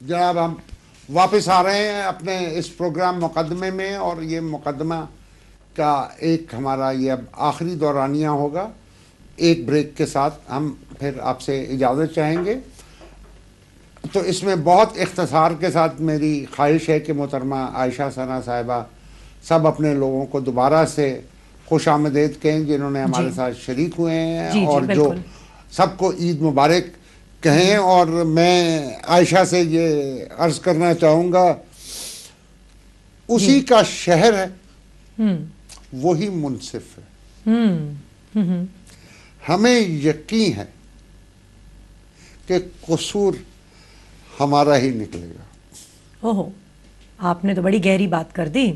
जनाब हम वापस आ रहे हैं अपने इस प्रोग्राम मुकदमे में, और ये मुकदमा का एक हमारा ये अब आखिरी दौरानिया होगा। एक ब्रेक के साथ हम फिर आपसे इजाज़त चाहेंगे। तो इसमें बहुत इख्तिसार के साथ मेरी ख्वाहिश है कि मोहतरमा आयशा सना साहिबा सब अपने लोगों को दोबारा से खुश आमदेद कहें जिन्होंने हमारे साथ शरीक हुए हैं, और जो सबको ईद मुबारक कहें। और मैं आयशा से ये अर्ज करना चाहूँगा, उसी का शहर है, वही मुनसिफ है। हमें यकीन है कि कसूर हमारा ही निकलेगा। ओहो, आपने तो बड़ी गहरी बात कर दी।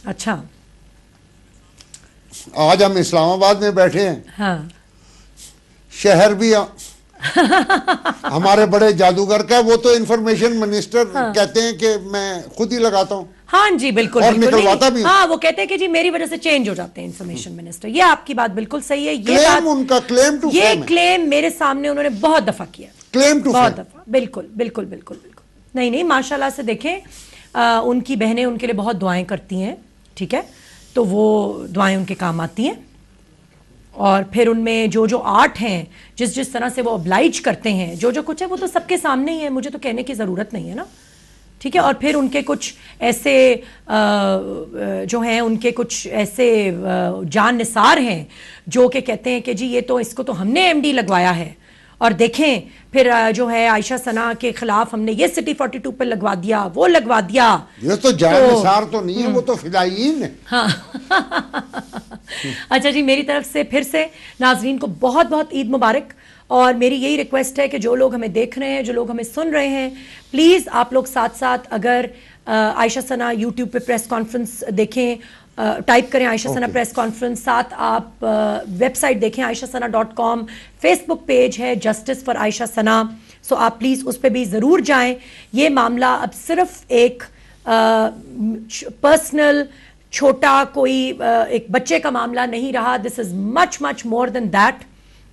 अच्छा, आज हम इस्लामाबाद में बैठे हैं। हाँ। शहर भी हमारे बड़े जादूगर का, वो तो इंफॉर्मेशन मिनिस्टर कहते हैं कि मैं खुद ही लगाता हूँ। हाँ जी, बिल्कुल, और निकलवाता भी। हाँ, वो कहते हैं कि जी मेरी वजह से चेंज हो जाते हैं इंफॉर्मेशन मिनिस्टर। ये आपकी बात बिल्कुल सही है। ये बात, उनका क्लेम टू ये क्लेम मेरे सामने उन्होंने बहुत दफा किया, क्लेम टू बहुत दफा। बिल्कुल बिल्कुल बिल्कुल बिल्कुल। नहीं नहीं, माशाल्लाह से देखें, उनकी बहनें उनके लिए बहुत दुआएं करती हैं, ठीक है, तो वो दुआएं उनके काम आती हैं। और फिर उनमें जो जो आर्ट हैं, जिस जिस तरह से वो ऑब्लाइज करते हैं, जो जो कुछ है वो तो सबके सामने ही है, मुझे तो कहने की ज़रूरत नहीं है ना, ठीक है। और फिर उनके कुछ ऐसे जो हैं, उनके कुछ ऐसे जान निसार हैं जो कि कहते हैं कि जी ये तो, इसको तो हमने एमडी लगवाया है, और देखें फिर जो है आयशा सना के खिलाफ हमने ये सिटी 42 पे लगवा दिया, वो लगवा दिया। ये तो जान निसार तो नहीं है, वो तो फिदायीन है। हाँ। अच्छा जी, मेरी तरफ से फिर से नाजरीन को बहुत बहुत ईद मुबारक। और मेरी यही रिक्वेस्ट है कि जो लोग हमें देख रहे हैं, जो लोग हमें सुन रहे हैं, प्लीज़ आप लोग साथ साथ अगर आयशा सना यूट्यूब पे प्रेस कॉन्फ्रेंस देखें, टाइप करें आयशा सना प्रेस कॉन्फ्रेंस, साथ आप वेबसाइट देखें aishasana.com, फेसबुक पेज है जस्टिस फॉर आयशा सना, सो आप प्लीज़ उस पर भी ज़रूर जाएं। ये मामला अब सिर्फ एक पर्सनल छोटा कोई एक बच्चे का मामला नहीं रहा। This is much much more than that.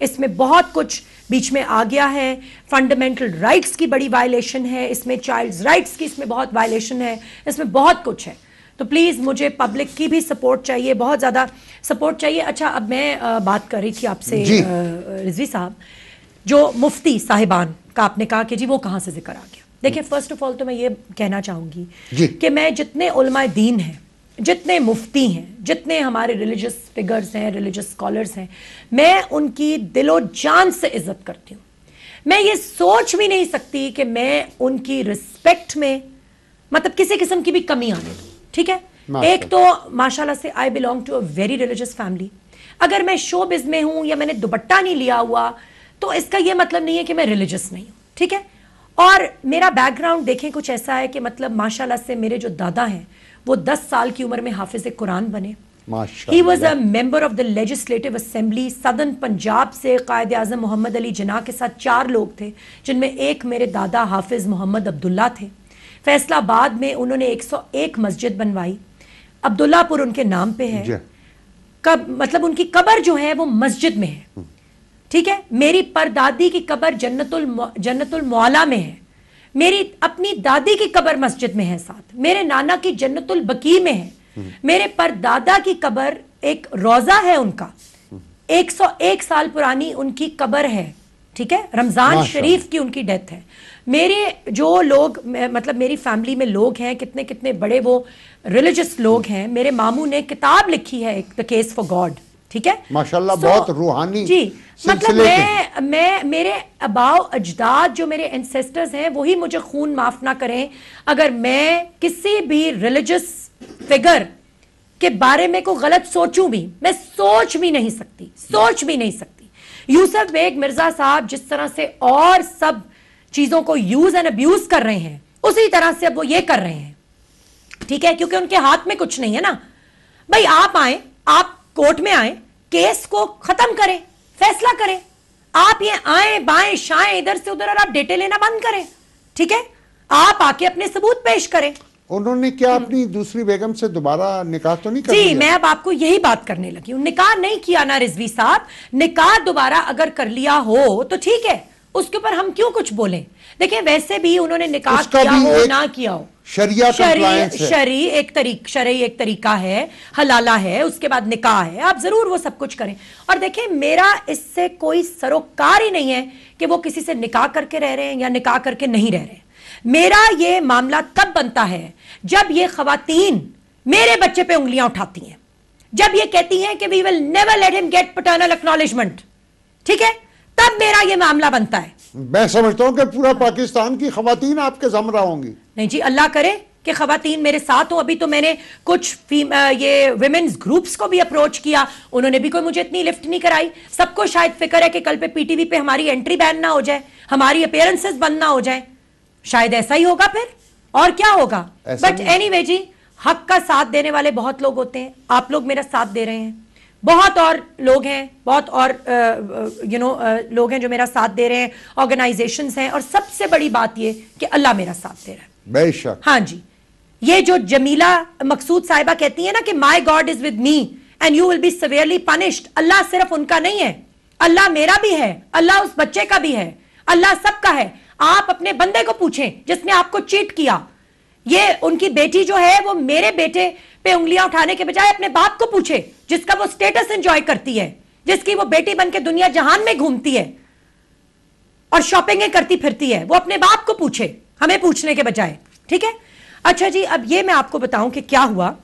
इसमें बहुत कुछ बीच में आ गया है। फंडामेंटल राइट्स की बड़ी वायलेशन है इसमें, चाइल्ड्स राइट्स की इसमें बहुत वायलेशन है, इसमें बहुत कुछ है। तो प्लीज़ मुझे पब्लिक की भी सपोर्ट चाहिए, बहुत ज़्यादा सपोर्ट चाहिए। अच्छा, अब मैं बात कर रही थी आपसे रिजवी साहब, जो मुफ्ती साहिबान का आपने कहा कि जी वो कहाँ से जिक्र आ गया। देखिए, फर्स्ट ऑफ ऑल तो मैं ये कहना चाहूँगी कि मैं जितने उलमाए दीन हैं, जितने मुफ्ती हैं, जितने हमारे रिलीजियस फिगर्स हैं, रिलीजियस स्कॉलर्स हैं, मैं उनकी दिलो जान से इज्जत करती हूँ। मैं ये सोच भी नहीं सकती कि मैं उनकी रिस्पेक्ट में मतलब किसी किस्म की भी कमी आने दूँ, ठीक है। एक तो माशाल्लाह से I belong to a very religious family. अगर मैं शोबिज़ में हूँ या मैंने दुपट्टा नहीं लिया हुआ तो इसका ये मतलब नहीं है कि मैं रिलीजियस नहीं हूँ, ठीक है। और मेरा बैकग्राउंड देखें कुछ ऐसा है कि मतलब माशाल्लाह से मेरे जो दादा हैं वो 10 साल की उम्र में हाफिज कुरान बने। He was a member of the legislative assembly. Southern Punjab से कायद आज़म मोहम्मद अली जिन्ना के साथ 4 लोग थे, जिनमें एक मेरे दादा हाफिज मोहम्मद अब्दुल्ला थे। फैसलाबाद में उन्होंने 101 मस्जिद बनवाई, अब्दुल्लापुर उनके नाम पे है। कब मतलब उनकी कब्र जो है वो मस्जिद में है, ठीक है। मेरी परदादी की कब्र जन्नतुल मौला में है। मेरी अपनी दादी की कब्र मस्जिद में है साथ। मेरे नाना की जन्नतुल बकी में है। मेरे परदादा की कब्र एक रोजा है उनका, 101 साल पुरानी उनकी कब्र है, ठीक है। रमजान शरीफ की उनकी डेथ है। मेरे जो लोग मतलब मेरी फैमिली में लोग हैं, कितने कितने बड़े वो रिलीजियस लोग हैं। मेरे मामू ने किताब लिखी है, द केस फॉर गॉड, ठीक है, माशाल्लाह। बहुत रूहानी जी। मतलब मैं मेरे अबाव अजदाद जो मेरे एंसेस्टर्स हैं वही मुझे खून माफ ना करें अगर मैं किसी भी रिलीजियस फिगर के बारे में को गलत सोचूं भी। मैं सोच भी नहीं सकती। यूसुफ बेग मिर्जा साहब जिस तरह से और सब चीजों को यूज एंड अब्यूज कर रहे हैं, उसी तरह से अब वो ये कर रहे हैं, ठीक है, क्योंकि उनके हाथ में कुछ नहीं है ना भाई। आप आए, आप कोर्ट में आए, केस को खत्म करें, फैसला करें। आप ये आए बाएं शाएं इधर से उधर और आप डेटे लेना बंद करें, ठीक है। आप आके अपने सबूत पेश करें। उन्होंने क्या अपनी दूसरी बेगम से दोबारा निकाह तो नहीं कर लिया? जी, मैं अब आपको यही बात करने लगी हूं। निकाह नहीं किया ना रिजवी साहब, निकाह दोबारा अगर कर लिया हो तो ठीक है, उसके ऊपर हम क्यों कुछ बोलें? देखिए वैसे भी उन्होंने निकाह उसका किया भी हो एक ना किया हो, शरिया compliance है। शरई एक तरीका है, हलाला है, उसके बाद निकाह है, आप जरूर वो सब कुछ करें। और देखिए मेरा इससे कोई सरोकार ही नहीं है कि वो किसी से निकाह करके रह रहे हैं या निकाह करके नहीं रह रहे हैं। मेरा ये मामला तब बनता है जब ये खवातीन मेरे बच्चे पे उंगलियां उठाती हैं, जब ये कहती हैं कि we will never let him get paternal acknowledgement, ठीक है, तब मेरा ये मामला बनता है। मैं समझता हूं कि पूरा पाकिस्तान की खवातीन आपके हमरा होंगी। नहीं जी, अल्लाह करे कि खवातीन मेरे साथ हो। अभी तो मैंने कुछ ये विमेन्स ग्रुप्स को भी अप्रोच किया, उन्होंने भी कोई मुझे इतनी लिफ्ट नहीं कराई। सबको शायद फिक्र है कि कल पे पीटीवी पे हमारी एंट्री बैन ना हो जाए, हमारी अपीयरेंसेस बंद ना हो जाए, शायद ऐसा ही होगा फिर, और क्या होगा। बट एनीवे जी, हक का साथ देने वाले बहुत लोग होते हैं, आप लोग मेरा साथ दे रहे हैं, बहुत और लोग हैं, बहुत और लोग हैं जो मेरा साथ दे रहे हैं, ऑर्गेनाइजेशंस हैं, और सबसे बड़ी बात ये कि अल्लाह मेरा साथ दे रहा है। बेशक। हाँ जी, ये जो जमीला मकसूद साहिबा कहती है ना कि my God is with me and you will be severely punished, Allah सिर्फ उनका नहीं है, अल्लाह मेरा भी है, अल्लाह उस बच्चे का भी है, अल्लाह सबका है। आप अपने बंदे को पूछें जिसने आपको चीट किया, ये उनकी बेटी जो है वो मेरे बेटे पे उंगलियां उठाने के बजाय अपने बाप को पूछे, जिसका वो स्टेटस एंजॉय करती है, जिसकी वो बेटी बनके दुनिया जहान में घूमती है और शॉपिंगें करती फिरती है, वो अपने बाप को पूछे, हमें पूछने के बजाय, ठीक है। अच्छा जी, अब ये मैं आपको बताऊं कि क्या हुआ।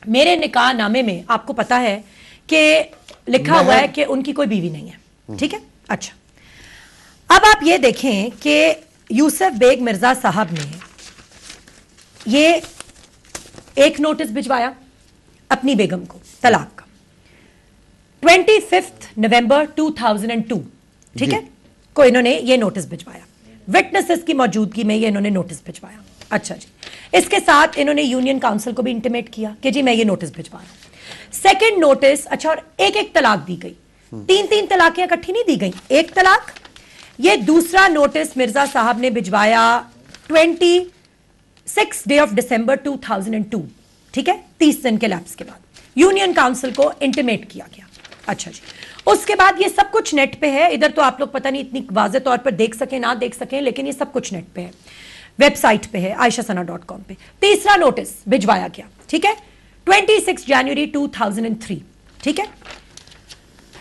मेरे निकाह नामे में आपको पता है कि लिखा हुआ है कि उनकी कोई बीवी नहीं है, ठीक है। अच्छा, अब आप ये देखें कि यूसुफ बेग मिर्जा साहब ने ये एक नोटिस भिजवाया अपनी बेगम को तलाक का 25 नवंबर 2002, ठीक है, को इन्होंने ये नोटिस भिजवाया, विटनेसेस की मौजूदगी में ये इन्होंने नोटिस भिजवाया। अच्छा जी, इसके साथ इन्होंने यूनियन काउंसिल को भी इंटीमेट किया कि जी मैं ये नोटिस भिजवा रहा हूं। सेकेंड नोटिस, अच्छा, और एक तलाक दी गई, 3 तलाकें इकट्ठी नहीं दी गई, एक तलाक। ये दूसरा नोटिस मिर्जा साहब ने भिजवाया 26 डे ऑफ दिसंबर 2002, ठीक है, 30 दिन के लैप्स के बाद यूनियन काउंसिल को इंटीमेट किया गया। अच्छा जी, उसके बाद ये सब कुछ नेट पे है, इधर तो आप लोग पता नहीं इतनी वाज़े तौर पर देख सकें ना देख सकें, लेकिन ये सब कुछ नेट पे है, वेबसाइट पे है, aishasana.com पे। तीसरा नोटिस भिजवाया गया, ठीक है, 26 जनवरी 2003, ठीक है।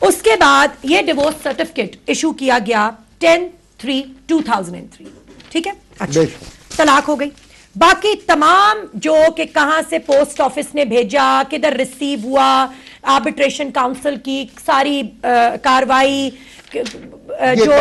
उसके बाद ये डिवोर्स सर्टिफिकेट इशू किया गया 10/3/2003, ठीक है। अच्छा, तलाक हो गई। बाकी तमाम जो कि कहां से पोस्ट ऑफिस ने भेजा, किधर रिसीव हुआ, आर्बिट्रेशन काउंसिल की सारी कार्रवाई, जो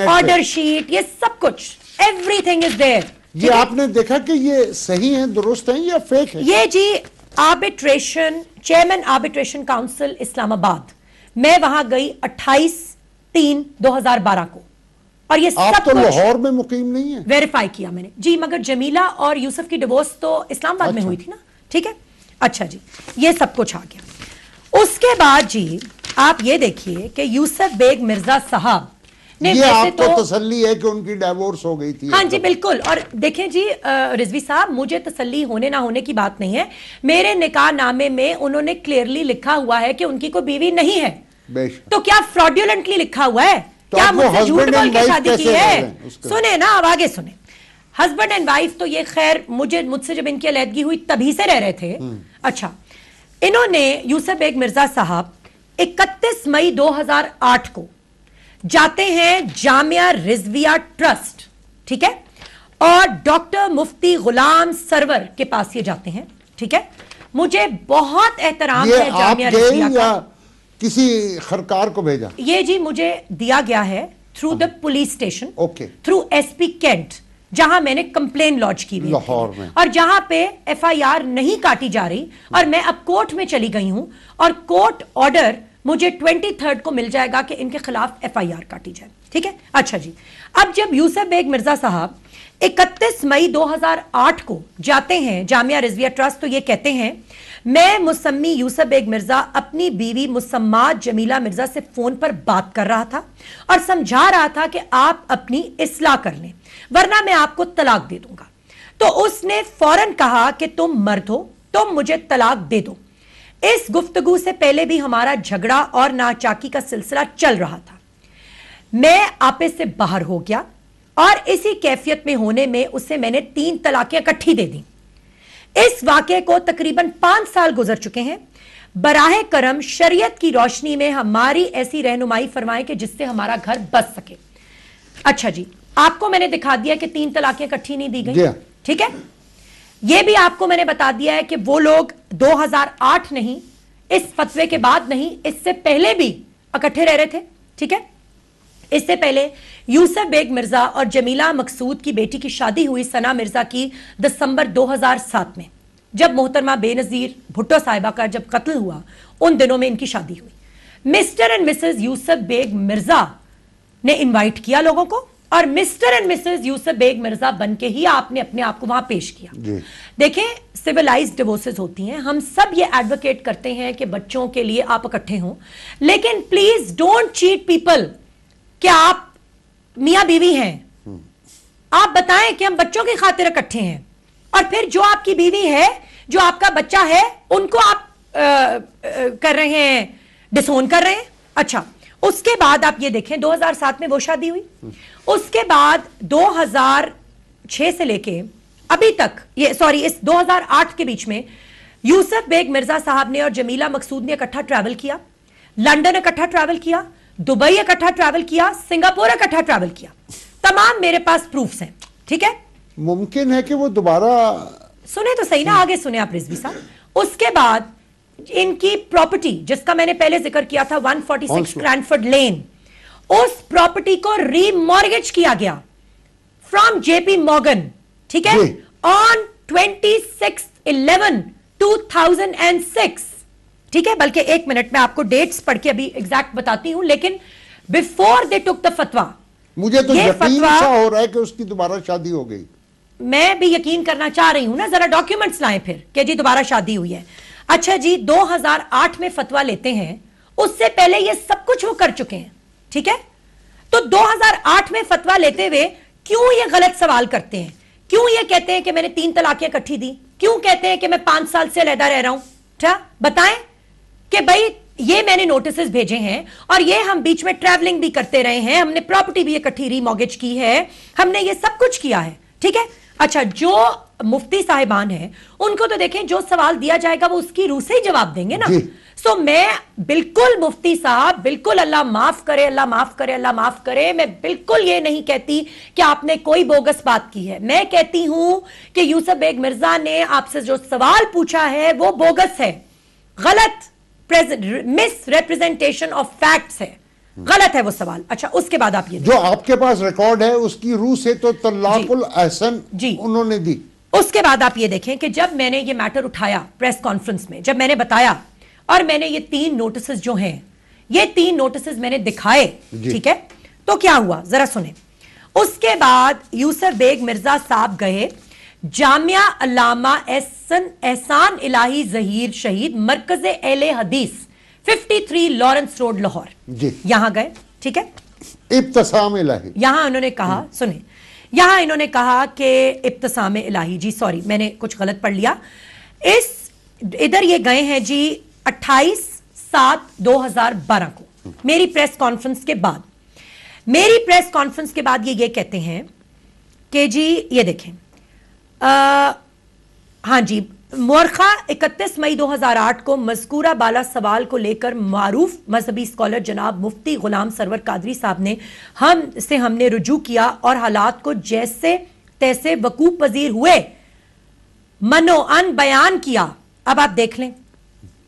ऑर्डर शीट, ये सब कुछ, एवरीथिंग इज देयर। ये आपने देखा कि ये सही है, दुरुस्त है या फेक है? ये जी arbitration, chairman arbitration council Islamabad, मैं वहां गई 28/3/2012 को, और ये आप सब तो लाहौर में मुकीम नहीं है? वेरीफाई किया मैंने जी, मगर जमीला और यूसुफ की डिवोर्स तो इस्लामाबाद में हुई थी ना, ठीक है। अच्छा जी, ये सब कुछ आ गया। उसके बाद जी आप ये देखिए कि यूसुफ बेग मिर्जा साहब ने, ये आपको तो तसल्ली है कि उनकी डिवोर्स हो गई थी? हाँ जी बिल्कुल। और देखें जी रिजवी साहब, मुझे तसल्ली होने ना होने की बात नहीं है, मेरे निकाह नामे में उन्होंने क्लियरली लिखा हुआ है कि उनकी कोई बीवी नहीं है। तो क्या फ्रॉडुलेंटली लिखा हुआ है? तो क्या मुझसे झूठ बोल के शादी की है? सुने ना, अब आगे सुने। हस्बैंड एंड वाइफ तो ये खैर मुझसे जब इनकी अलैदगी हुई तभी से रह रहे थे। अच्छा, इन्होंने यूसुफ बेग मिर्जा साहब 31 मई 2008 को जाते हैं जामिया रिजविया ट्रस्ट, ठीक है, और डॉक्टर मुफ्ती गुलाम सरवर के पास ये जाते हैं, ठीक है। मुझे बहुत एहतराम है जामिया रिजविया का। किसी खरकार को भेजा? ये जी मुझे दिया गया है through the police station, okay, through SP cantt, जहां मैंने कंप्लेन लॉन्च की हुई लाहौर में, और जहां पे एफआईआर नहीं काटी जा रही, और मैं अब कोर्ट में चली गई हूं और कोर्ट ऑर्डर मुझे 23 को मिल जाएगा कि इनके खिलाफ एफआईआर काटी जाए, ठीक है। अच्छा जी, अब जब यूसुफ बेग मिर्जा साहब 31 मई 2008 को जाते हैं जामिया रिजविया ट्रस्ट, तो ये कहते हैं मैं मुसम्मी यूसुफ बेग मिर्जा अपनी बीवी मुसम्मात जमीला मिर्जा से फोन पर बात कर रहा था और समझा रहा था कि आप अपनी इस्लाह कर लें वरना मैं आपको तलाक दे दूंगा। तो उसने फौरन कहा कि तुम मर्द हो, तुम मुझे तलाक दे दो। इस गुफ्तगू से पहले भी हमारा झगड़ा और नाचाकी का सिलसिला चल रहा था। मैं आपे से बाहर हो गया और इसी कैफियत में होने में उसे मैंने 3 तलाकें इकट्ठी दे दी। इस वाकये को तकरीबन 5 साल गुजर चुके हैं। बराहे करम शरीयत की रोशनी में हमारी ऐसी रहनुमाई फरमाएं कि जिससे हमारा घर बच सके। अच्छा जी, आपको मैंने दिखा दिया कि 3 तलाकें इकट्ठी नहीं दी गई, ठीक है। यह भी आपको मैंने बता दिया है कि वो लोग 2008 नहीं, इस फतवे के बाद नहीं, इससे पहले भी इकट्ठे रह रहे थे, ठीक है। इससे पहले यूसुफ बेग मिर्जा और जमीला मकसूद की बेटी की शादी हुई सना मिर्जा की दिसंबर 2007 में, जब मोहतरमा बेनजीर भुट्टो साहिबा का जब कत्ल हुआ, उन दिनों में इनकी शादी हुई। Mister and missus Yusuf Beg Mirza ने इनवाइट किया लोगों को और mister and missus Yusuf Beg Mirza बन के ही आपने अपने आप को वहां पेश किया। देखें, सिविलाइज्ड डिवोर्सेस होती हैं, हम सब ये एडवोकेट करते हैं कि बच्चों के लिए आप इकट्ठे हों, लेकिन प्लीज डोंट चीट पीपल कि आप मियां बीवी हैं। आप बताएं कि हम बच्चों की खातिर इकट्ठे हैं और फिर जो आपकी बीवी है, जो आपका बच्चा है, उनको आप कर रहे हैं, डिसोन कर रहे हैं। अच्छा, उसके बाद आप ये देखें 2007 में वो शादी हुई, उसके बाद 2006 से लेके अभी तक, ये सॉरी इस 2008 के बीच में यूसुफ बेग मिर्जा साहब ने और जमीला मकसूद ने इकट्ठा ट्रैवल किया, लंदन इकट्ठा ट्रैवल किया, दुबई इकट्ठा ट्रैवल किया, सिंगापुर इकट्ठा ट्रैवल किया। तमाम मेरे पास प्रूफ्स हैं, ठीक है। मुमकिन है कि वो दोबारा, सुने तो सही ना, आगे सुने आप रिजवी साहब। उसके बाद इनकी प्रॉपर्टी, जिसका मैंने पहले जिक्र किया था 146 क्रैनफोर्ड लेन, उस प्रॉपर्टी को रीमॉर्गेज किया गया फ्रॉम जेपी मॉर्गन, ठीक है, ऑन 26/11/2006, ठीक है। बल्कि एक मिनट में आपको डेट्स पढ़ के अभी एग्जैक्ट बताती हूं, लेकिन बिफोर दे टुक द फतवा, मुझे तो यकीन सा हो रहा है कि उसकी दोबारा शादी हो गई। मैं भी यकीन करना चाह रही हूं ना, जरा डॉक्यूमेंट्स लाएं फिर कि जी दोबारा शादी हुई है। अच्छा जी, 2008 में फतवा लेते हैं, उससे पहले ये सब कुछ वो कर चुके हैं, ठीक है। तो 2008 में फतवा लेते हुए क्यों ये गलत सवाल करते हैं? क्यों ये कहते हैं कि मैंने 3 तलाकें इकट्ठी दी? क्यों कहते हैं कि मैं 5 साल से अलहदा रह रहा हूं? क्या बताएं कि भाई ये मैंने नोटिसेस भेजे हैं और ये हम बीच में ट्रैवलिंग भी करते रहे हैं, हमने प्रॉपर्टी भी इकट्ठी रीमॉर्गेज की है, हमने ये सब कुछ किया है, ठीक है। अच्छा, जो मुफ्ती साहिबान हैं उनको तो देखें, जो सवाल दिया जाएगा वो उसकी रूह से ही जवाब देंगे ना। सो मैं बिल्कुल मुफ्ती साहब, बिल्कुल अल्लाह माफ करे, अल्लाह माफ करे, अल्लाह माफ करे, मैं बिल्कुल ये नहीं कहती कि आपने कोई बोगस बात की है। मैं कहती हूं कि यूसुफ बेग मिर्जा ने आपसे जो सवाल पूछा है वो बोगस है, गलत मिस रिप्रेजेंटेशन ऑफ फैक्ट्स है, गलत है वो सवाल। अच्छा, उसके बाद आप ये जो आपके पास रिकॉर्ड है उसकी रूह से तो तलाकुल अहसन जी उन्होंने दी। उसके बाद आप ये देखें कि जब मैंने ये मैटर उठाया प्रेस कॉन्फ्रेंस में, जब मैंने बताया और मैंने ये 3 नोटिसेस जो हैं, ये 3 नोटिसेस मैंने दिखाए, ठीक है, तो क्या हुआ जरा सुने। उसके बाद यूसुफ बेग मिर्जा साहब गए जामिया अल्लामा एहसान इलाही जहीर शहीद मरकज एले हदीस 53 लॉरेंस रोड लाहौर, यहां गए, ठीक है। इब्तिसाम इलाही, यहां उन्होंने कहा, सुने, यहां इन्होंने कहा कि इब्तिसाम इलाही, जी सॉरी मैंने कुछ गलत पढ़ लिया, इधर ये गए हैं जी 28/7/2012 को, मेरी प्रेस कॉन्फ्रेंस के बाद। मेरी प्रेस कॉन्फ्रेंस के बाद ये कहते हैं कि जी ये देखें, हाँ जी, मुअर्खा 31 मई 2008 को मज़कूरा बाला सवाल को लेकर मारूफ मजहबी स्कॉलर जनाब मुफ्ती गुलाम सरवर कादरी साहब ने हमने रुजू किया और हालात को जैसे तैसे वकूफ पजीर हुए मनोअन बयान किया। अब आप देख लें,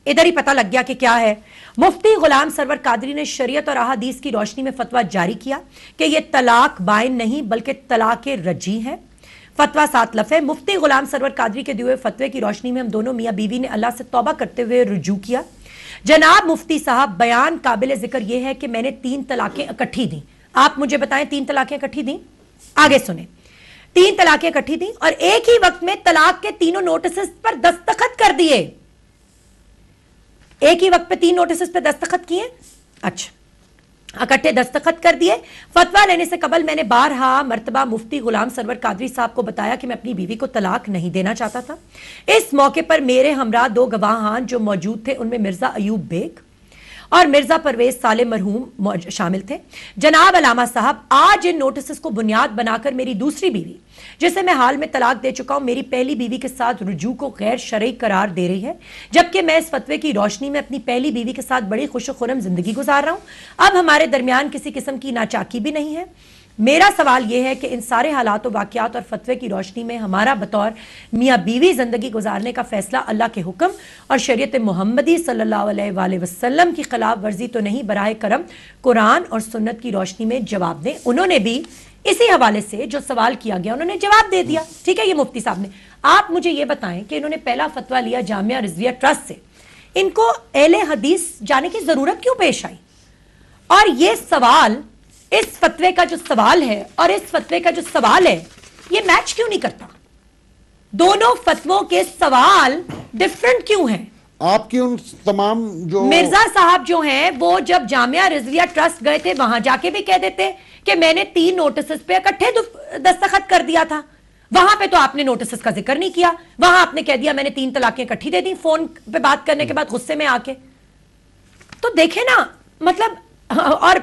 इधर ही पता लग गया कि क्या है। मुफ्ती गुलाम सरवर कादरी ने शरीयत और अहादीस की रोशनी में फतवा जारी किया कि यह तलाक बाइन नहीं बल्कि तलाक रजी है। फतवा 7 लफ़े। मुफ्ती गुलाम सरवर कादरी के दिए हुए फतवे की रोशनी में हम दोनों मियाँ बीवी ने अल्लाह से तौबा करते हुए रुजू किया। जनाब मुफ्ती साहब, बयान काबिल जिक्र यह है कि मैंने 3 तलाकें इकट्ठी दी। आप मुझे बताएं 3 तलाकें इकट्ठी दी? आगे सुने, 3 तलाकें इकट्ठी दी और एक ही वक्त में तलाक के तीनों नोटिस पर दस्तखत कर दिए। एक ही वक्त पे 3 नोटिस पे दस्तखत किए। अच्छा, इकट्ठे दस्तखत कर दिए। फतवा लेने से कबल मैंने बारहा मर्तबा मुफ्ती गुलाम सरवर कादरी साहब को बताया कि मैं अपनी बीवी को तलाक नहीं देना चाहता था। इस मौके पर मेरे हमरा 2 गवाहान जो मौजूद थे, उनमें मिर्जा अयूब बेग और मिर्जा परवेज साले मरहूम शामिल थे। जनाब अलामा साहब, आज इन नोटिस को बुनियाद बनाकर मेरी दूसरी बीवी, जिसे मैं हाल में तलाक दे चुका हूं, मेरी पहली बीवी के साथ रुजू को गैर शरई करार दे रही है, जबकि मैं इस फतवे की रोशनी में अपनी पहली बीवी के साथ बड़ी खुशो-खुरम जिंदगी गुजार रहा हूं। अब हमारे दरमियान किसी किस्म की नाचाकी भी नहीं है। मेरा सवाल यह है कि इन सारे हालात वाक़यात और फतवे की रोशनी में हमारा बतौर मियाँ बीवी जिंदगी गुजारने का फैसला अल्लाह के हुक्म और शरीयत मोहम्मदी सल्लल्लाहु अलैहि वसल्लम की खिलाफ वर्जी तो नहीं, बराए करम कुरान और सुन्नत की रोशनी में जवाब दें। उन्होंने भी इसी हवाले से जो सवाल किया गया उन्होंने जवाब दे दिया। ठीक है, ये मुफ्ती साहब ने। आप मुझे ये बताएं कि इन्होंने पहला फतवा लिया जामिया रिजविया ट्रस्ट से, इनको अहले हदीस जाने की जरूरत क्यों पेश आई? और ये सवाल, इस फतवे का जो सवाल है और इस फतवे का जो सवाल है, ये मैच क्यों नहीं करता? दोनों फतवों के सवाल डिफरेंट क्यों हैं? आपकी उन तमाम जो मिर्जा साहब जो हैं वो जब जामिया रिजविया ट्रस्ट गए थे वहां जाके भी कह देते कि मैंने 3 नोटिस पे इकट्ठे दस्तखत कर दिया था। वहां पे तो आपने नोटिस का जिक्र नहीं किया, वहां आपने कह दिया मैंने 3 तलाकें इकट्ठी दे दी फोन पे बात करने के बाद गुस्से में आके। तो देखे ना, मतलब, और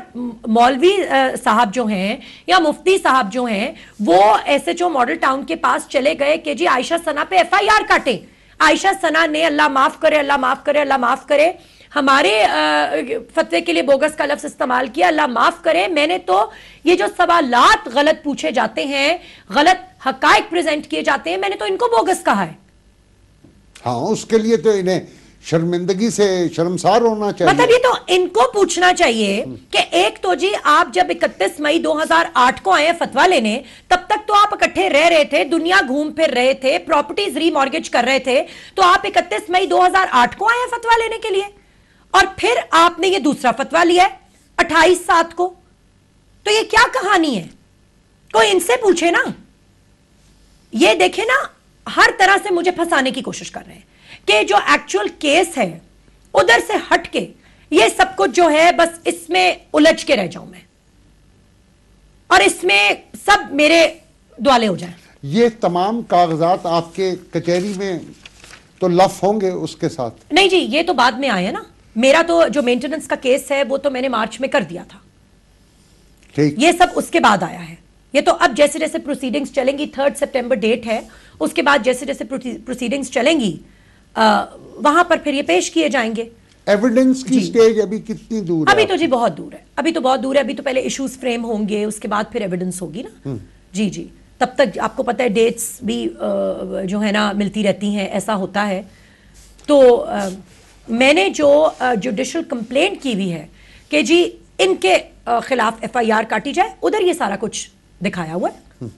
मौलवी साहब जो हैं या मुफ्ती साहब जो हैं वो एसएचओ मॉडल टाउन के पास चले गए कि जी आयशा सना पे एफआईआर काटें। आयशा सना ने, अल्लाह माफ करे, अल्लाह माफ करे, अल्लाह माफ करे, हमारे फतवे के लिए बोगस का लफ्ज इस्तेमाल किया, अल्लाह माफ करे। मैंने तो ये जो सवालात गलत पूछे जाते हैं, गलत हकायक प्रेजेंट किए जाते हैं, मैंने तो इनको बोगस कहा है। हाँ, उसके लिए तो इन्हें शर्मिंदगी से शर्मसार होना चाहिए। मतलब ये तो इनको पूछना चाहिए कि एक तो जी आप जब 31 मई 2008 को आए फतवा लेने, तब तक तो आप इकट्ठे रह रहे थे, दुनिया घूम फिर रहे थे, प्रॉपर्टीज रीमॉर्गेज कर रहे थे, तो आप 31 मई 2008 को आए फतवा लेने के लिए, और फिर आपने ये दूसरा फतवा लिया है 28/7 को। तो ये क्या कहानी है? कोई इनसे पूछे ना। ये देखे ना, हर तरह से मुझे फंसाने की कोशिश कर रहे हैं कि जो एक्चुअल केस है उधर से हट के ये सब कुछ जो है बस इसमें उलझ के रह जाऊं मैं, और इसमें सब मेरे दुआले हो जाएं। ये तमाम कागजात आपके कचहरी में तो लफ होंगे उसके साथ? नहीं जी, ये तो बाद में आया ना। मेरा तो जो मेंटेनेंस का केस है वो तो मैंने मार्च में कर दिया था। ठीक, ये सब उसके बाद आया है। ये तो अब जैसे जैसे प्रोसीडिंग्स चलेंगी, 3 सितंबर डेट है, उसके बाद जैसे जैसे प्रोसीडिंग्स चलेंगी वहां पर फिर ये पेश किए जाएंगे। एविडेंस की स्टेज अभी कितनी दूर है? अभी तो जी बहुत दूर है, अभी तो बहुत दूर है। अभी तो पहले इश्यूज फ्रेम होंगे, उसके बाद फिर एविडेंस होगी ना। जी जी, तब तक आपको पता है डेट्स भी जो है ना मिलती रहती हैं, ऐसा होता है। तो मैंने जो जुडिशल कंप्लेंट की हुई है कि जी इनके खिलाफ एफआईआर काटी जाए, उधर ये सारा कुछ दिखाया हुआ है।